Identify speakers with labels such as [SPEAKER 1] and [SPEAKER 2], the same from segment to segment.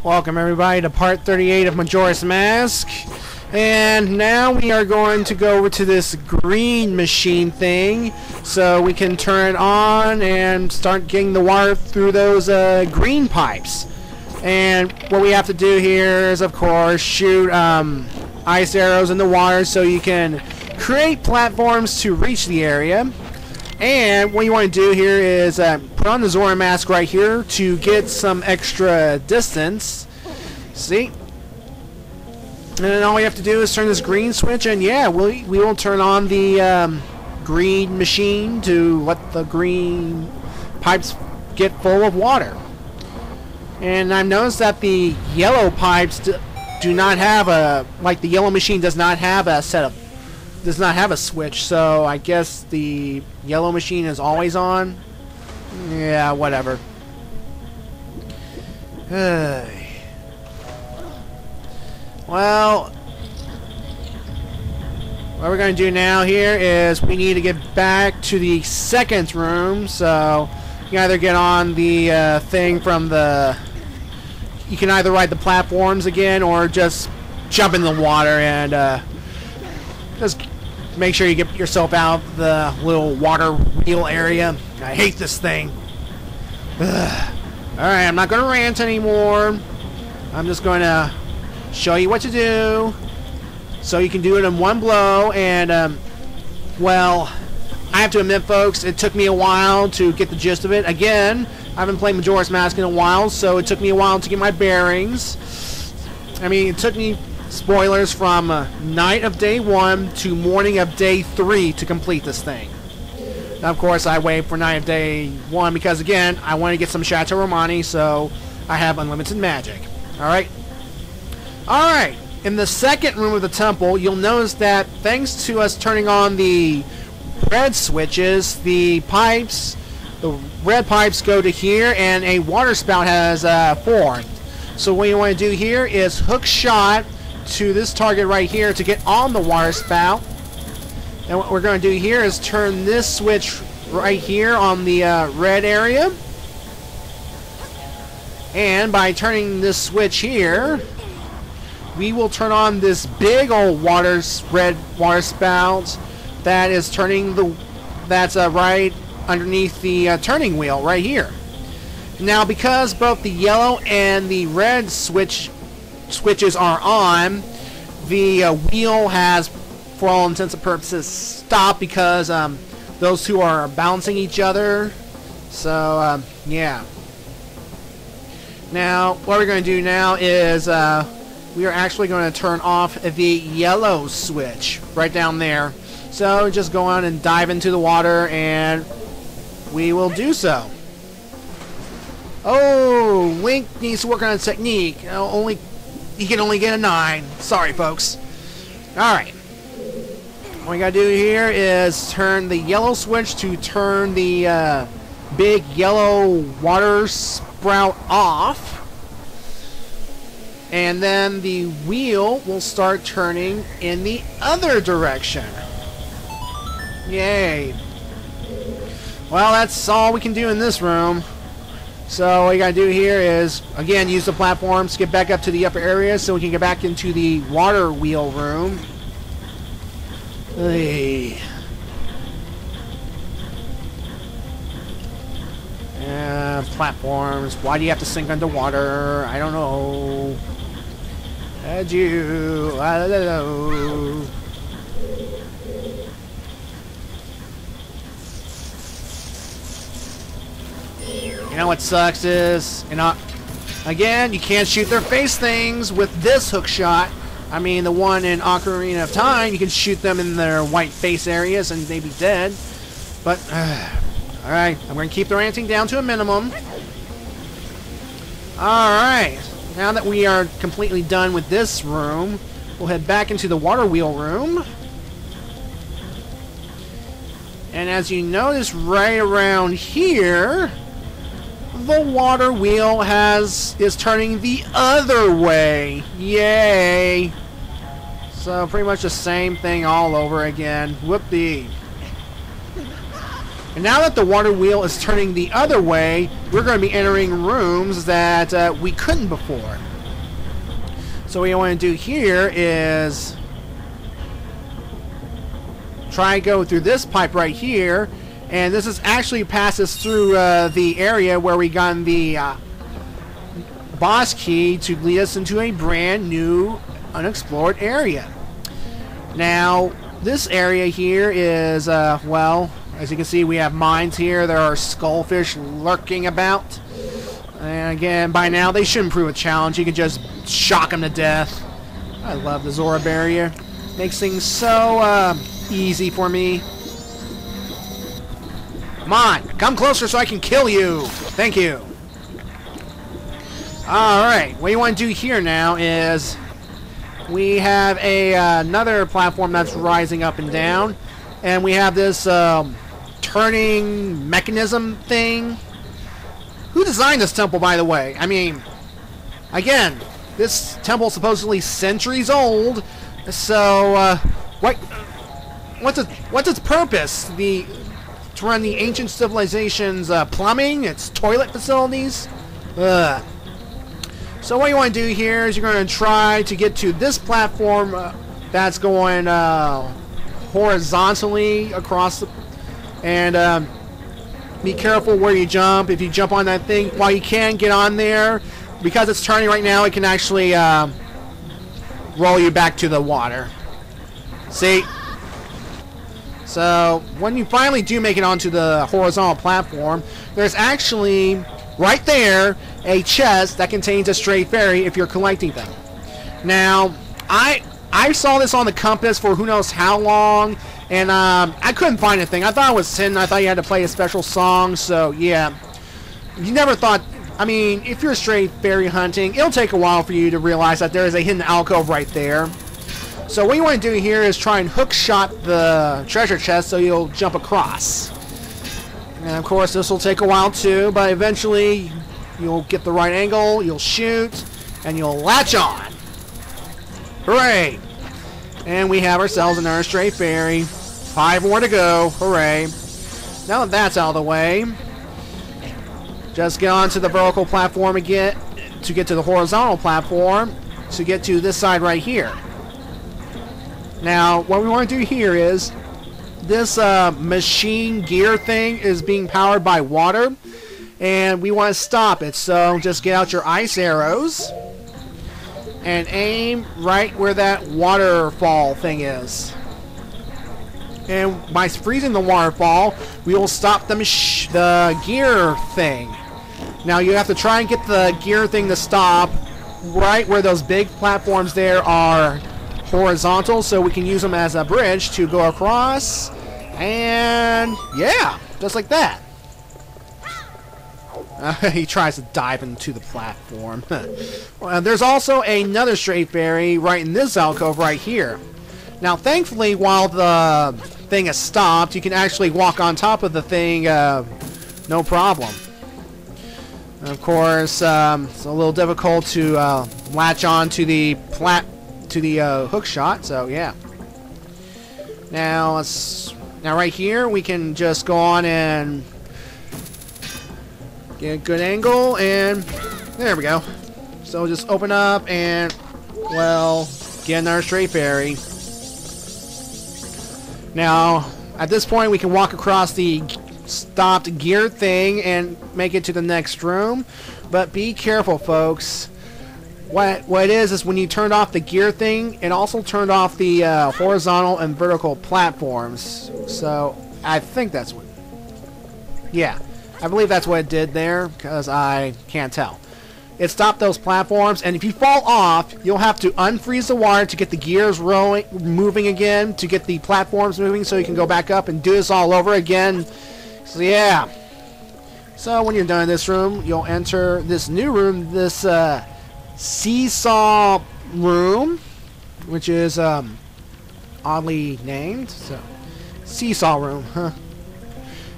[SPEAKER 1] Welcome everybody to part 38 of Majora's Mask. And now we are going to go over to this green machine thing so we can turn it on and start getting the water through those green pipes. And what we have to do here is, of course, shoot ice arrows in the water so you can create platforms to reach the area. And what you want to do here is put on the Zora mask right here to get some extra distance. See? And then all we have to do is turn this green switch, and yeah, we will turn on the green machine to let the green pipes get full of water. And I've noticed that the yellow pipes do not have a, like the yellow machine does not have a does not have a switch, so I guess the yellow machine is always on. Yeah, whatever. Well, what we're going to do now here is we need to get back to the second room, so you can either get on the thing from the... You can either ride the platforms again or just jump in the water and just make sure you get yourself out of the little water wheel area. I hate this thing. Alright, I'm not going to rant anymore. I'm just going to show you what to do so you can do it in one blow. And, well, I have to admit, folks, it took me a while to get the gist of it. Again, I haven't played Majora's Mask in a while, so it took me a while to get my bearings. I mean, it took me... Spoilers, from night of day 1 to morning of day 3 to complete this thing. Now, of course, I wait for night of day 1 because, again, I want to get some Chateau Romani, so I have unlimited magic. Alright? Alright, in the second room of the temple, you'll notice that thanks to us turning on the red switches, the red pipes go to here, and a water spout has formed. So what you want to do here is hook shot to this target right here to get on the water spout. And what we're going to do here is turn this switch right here on the red area. And by turning this switch here, we will turn on this big old red water spout that is turning that's right underneath the turning wheel right here. Now, because both the yellow and the red switches are on, the wheel has, for all intents and purposes, stopped because those two are bouncing each other. So, yeah. Now, what we're going to do now is we are actually going to turn off the yellow switch right down there. So, just go on and dive into the water, and we will do so. Oh, Link needs to work on a technique. He can only get a 9. Sorry, folks. Alright. What we gotta do here is turn the yellow switch to turn the big yellow water sprout off. And then the wheel will start turning in the other direction. Yay. Well, that's all we can do in this room. So what you gotta do here is, again, use the platforms to get back up to the upper area so we can get back into the water wheel room. Hey. Platforms. Why do you have to sink underwater? I don't know. I don't know. You know what sucks is, again, you can't shoot their face things with this hook shot. I mean, the one in Ocarina of Time, you can shoot them in their white face areas and they'd be dead. But, alright, I'm going to keep the ranting down to a minimum. Alright, now that we are completely done with this room, we'll head back into the water wheel room. And as you notice right around here, the water wheel is turning the other way. Yay! So pretty much the same thing all over again. Whoopee. And now that the water wheel is turning the other way, we're going to be entering rooms that we couldn't before. So what you want to do here is try and go through this pipe right here, and this is actually passes through the area where we got the boss key to lead us into a brand new unexplored area. Now this area here is well, as you can see, we have mines here. There are skullfish lurking about, and again, by now they shouldn't prove a challenge. You can just shock them to death. I love the Zora barrier. Makes things so easy for me. Come on, come closer so I can kill you. Thank you. Alright, what you want to do here now is we have another platform that's rising up and down, and we have this turning mechanism thing. Who designed this temple, by the way? I mean, again, this temple is supposedly centuries old, so what's its purpose? To run the ancient civilization's plumbing, its toilet facilities? Ugh. So what you want to do here is you're going to try to get to this platform that's going horizontally across the, and be careful where you jump. If you jump on that thing, while you can get on there, because it's turning right now, it can actually roll you back to the water. See? So when you finally do make it onto the horizontal platform, there's actually right there a chest that contains a stray fairy if you're collecting them. Now, I saw this on the compass for who knows how long, and I couldn't find anything. I thought it was hidden. I thought you had to play a special song, so yeah. You never thought, I mean, if you're stray fairy hunting, it'll take a while for you to realize that there is a hidden alcove right there. So what you want to do here is try and hook shot the treasure chest so you'll jump across. And of course this will take a while too, but eventually you'll get the right angle, you'll shoot, and you'll latch on. Hooray! And we have ourselves another stray fairy. 5 more to go. Hooray. Now that that's out of the way, just get onto the vertical platform again to get to the horizontal platform to get to this side right here. Now, what we want to do here is this machine gear thing is being powered by water, and we want to stop it. So just get out your ice arrows and aim right where that waterfall thing is. And by freezing the waterfall, we will stop the gear thing. Now you have to try and get the gear thing to stop right where those big platforms there are horizontal, so we can use them as a bridge to go across. And yeah, just like that. He tries to dive into the platform. Well, there's also another stray fairy right in this alcove right here. Now thankfully, while the thing is stopped, you can actually walk on top of the thing no problem. And of course, it's a little difficult to latch on to the hook shot, so yeah. Now right here we can just go on and get a good angle, and there we go. So just open up and, well, get another stray fairy. Now at this point we can walk across the stopped gear thing and make it to the next room, but be careful, folks. What it is when you turned off the gear thing, it also turned off the horizontal and vertical platforms. So I think that's what, yeah, I believe that's what it did there, because I can't tell. It stopped those platforms, and if you fall off, you'll have to unfreeze the water to get the gears moving again, to get the platforms moving so you can go back up and do this all over again. So yeah. So when you're done in this room, you'll enter this new room, this seesaw room, which is oddly named. So seesaw room, huh?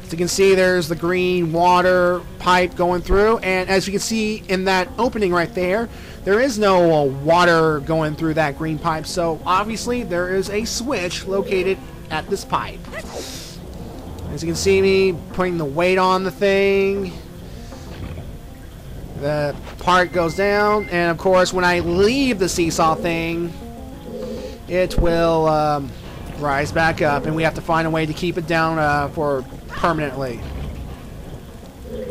[SPEAKER 1] As you can see, there's the green water pipe going through, and as you can see in that opening right there, there is no water going through that green pipe, so obviously there is a switch located at this pipe. As you can see me putting the weight on the thing. The part goes down, and of course when I leave the seesaw thing, it will rise back up, and we have to find a way to keep it down for permanently.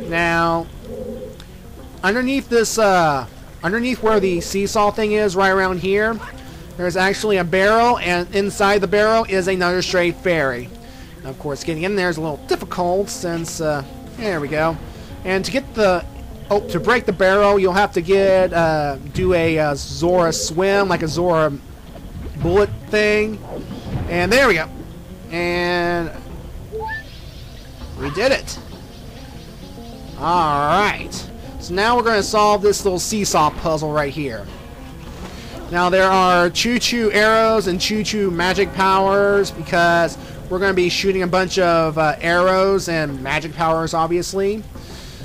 [SPEAKER 1] Now, underneath this, underneath where the seesaw thing is, right around here, there's actually a barrel, and inside the barrel is another stray fairy. Now, of course, getting in there is a little difficult since, there we go. And to get the, to break the barrel, you'll have to get, do a Zora swim, like a Zora bullet thing. And there we go. And we did it. Alright. So now we're going to solve this little seesaw puzzle right here. Now there are choo-choo arrows and choo-choo magic powers because we're going to be shooting a bunch of arrows and magic powers, obviously.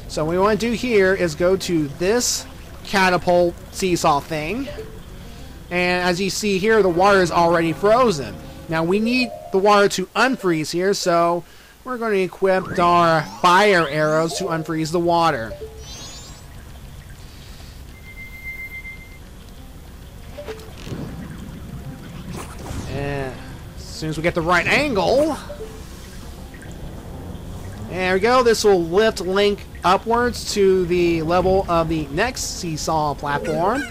[SPEAKER 1] So what we want to do here is go to this catapult seesaw thing. And as you see here, the water is already frozen. Now we need the water to unfreeze here, so we're going to equip our fire arrows to unfreeze the water. And as soon as we get the right angle, there we go. This will lift Link upwards to the level of the next seesaw platform.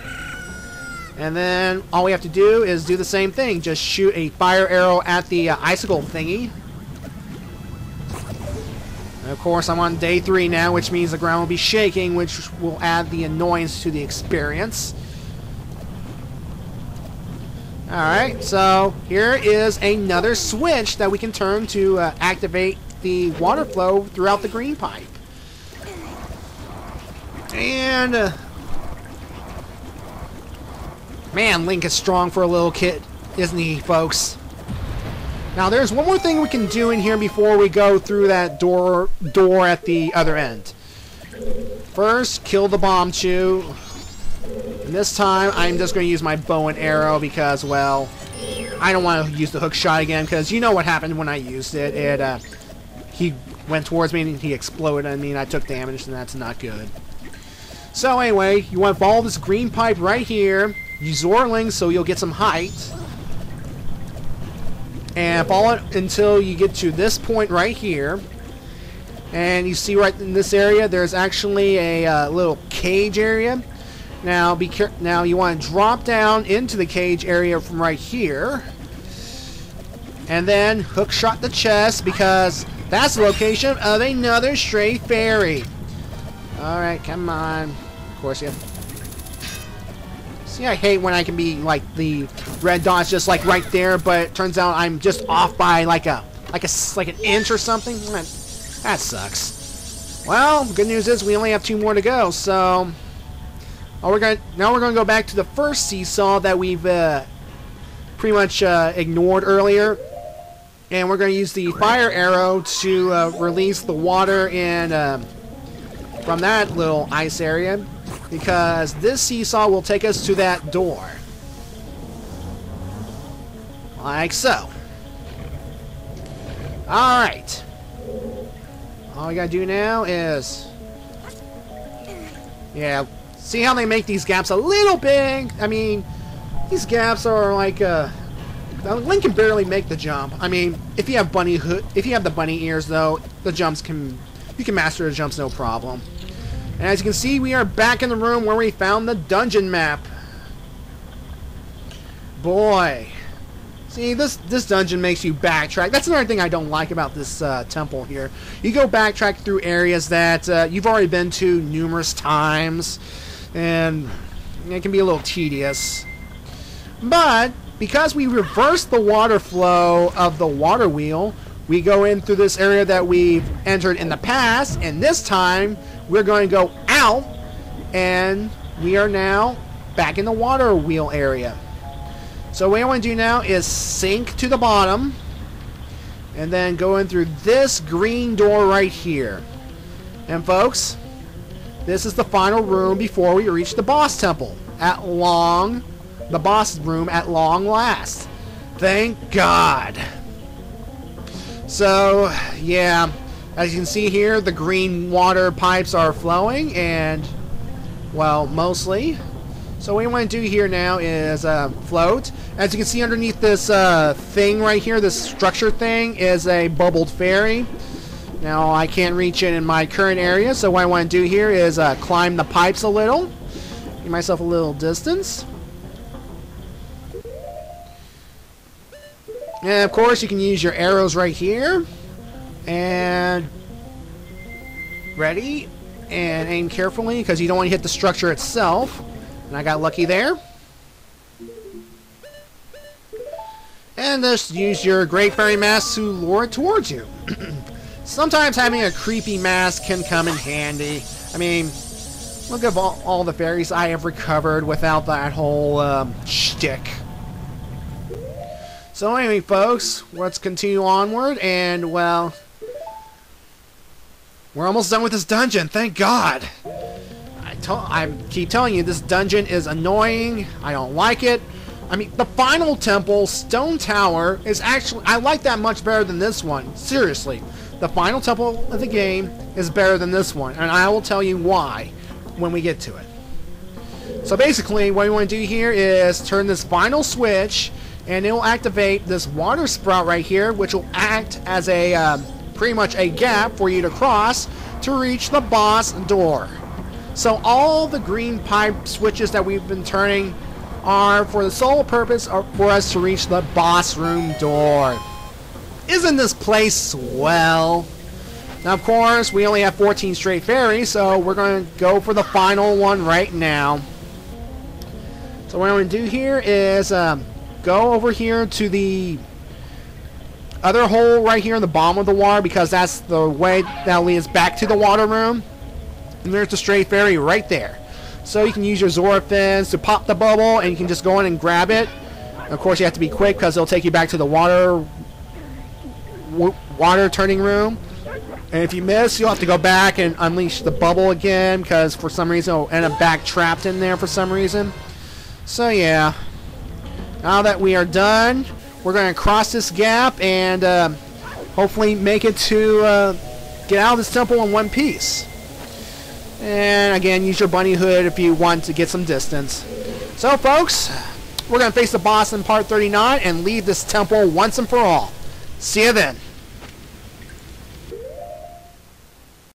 [SPEAKER 1] And then all we have to do is do the same thing. Just shoot a fire arrow at the icicle thingy. And of course, I'm on day 3 now, which means the ground will be shaking, which will add the annoyance to the experience. Alright, so here is another switch that we can turn to activate the water flow throughout the green pipe. And man, Link is strong for a little kid, isn't he, folks? Now, there's one more thing we can do in here before we go through that door at the other end. First, kill the bomb chew. And this time, I'm just going to use my bow and arrow because, well, I don't want to use the hook shot again because you know what happened when I used it. He went towards me and he exploded. I mean, I took damage and that's not good. So anyway, you want to follow this green pipe right here. You Zora Link so you'll get some height. And follow it until you get to this point right here. And you see right in this area, there's actually a little cage area. Now, now you want to drop down into the cage area from right here. And then hook shot the chest because that's the location of another stray fairy. Alright, come on. Of course, yeah. See, I hate when I can be like the red dot's just like right there, but it turns out I'm just off by like an inch or something. That sucks. Well, the good news is we only have 2 more to go, so now we're gonna go back to the first seesaw that we've pretty much ignored earlier, and we're gonna use the fire arrow to release the water in from that little ice area. Because this seesaw will take us to that door. Like so. Alright. All we gotta do now is... yeah, see how they make these gaps a little big? I mean, these gaps are like... Link can barely make the jump. I mean, if you have the bunny ears though, the jumps can... you can master the jumps no problem. And as you can see, we are back in the room where we found the dungeon map. Boy. See, this dungeon makes you backtrack. That's another thing I don't like about this temple here. You go backtrack through areas that you've already been to numerous times. And it can be a little tedious. But, because we reversed the water flow of the water wheel, we go in through this area that we've entered in the past. And this time... we're going to go out, and we are now back in the water wheel area. So what I want to do now is sink to the bottom, and then go in through this green door right here. And folks, this is the final room before we reach the boss temple. The boss room at long last. Thank God. So, yeah, as you can see here, the green water pipes are flowing, and, well, mostly. So what we want to do here now is float. As you can see underneath this thing right here, this structure thing, is a bubbled fairy. Now, I can't reach it in my current area, so what I want to do here is climb the pipes a little. Give myself a little distance. And, of course, you can use your arrows right here. And... ready. And aim carefully, because you don't want to hit the structure itself. And I got lucky there. And just use your Great Fairy Mask to lure it towards you. Sometimes having a creepy mask can come in handy. I mean, look at all the fairies I have recovered without that whole shtick. So anyway, folks, let's continue onward, and, well, we're almost done with this dungeon, thank God. I keep telling you, this dungeon is annoying. I don't like it. I mean, the final temple, Stone Tower, is actually... I like that much better than this one. Seriously. The final temple of the game is better than this one. And I will tell you why when we get to it. So basically, what we want to do here is turn this final switch, and it will activate this water sprout right here, which will act as a pretty much a gap for you to cross to reach the boss door. So all the green pipe switches that we've been turning are for the sole purpose for us to reach the boss room door. Isn't this place swell? Now, of course, we only have 14 straight fairies, so we're going to go for the final one right now. So what I'm going to do here is go over here to the other hole right here in the bottom of the water, because that's the way that leads back to the water room. And there's the stray fairy right there. So you can use your Zora fins to pop the bubble, and you can just go in and grab it. And of course, you have to be quick, because it'll take you back to the water turning room. And if you miss, you'll have to go back and unleash the bubble again, because for some reason it'll end up back trapped in there for some reason. So yeah. Now that we are done, we're going to cross this gap and hopefully make it to get out of this temple in one piece. And again, use your bunny hood if you want to get some distance. So folks, we're going to face the boss in part 39 and leave this temple once and for all. See you then.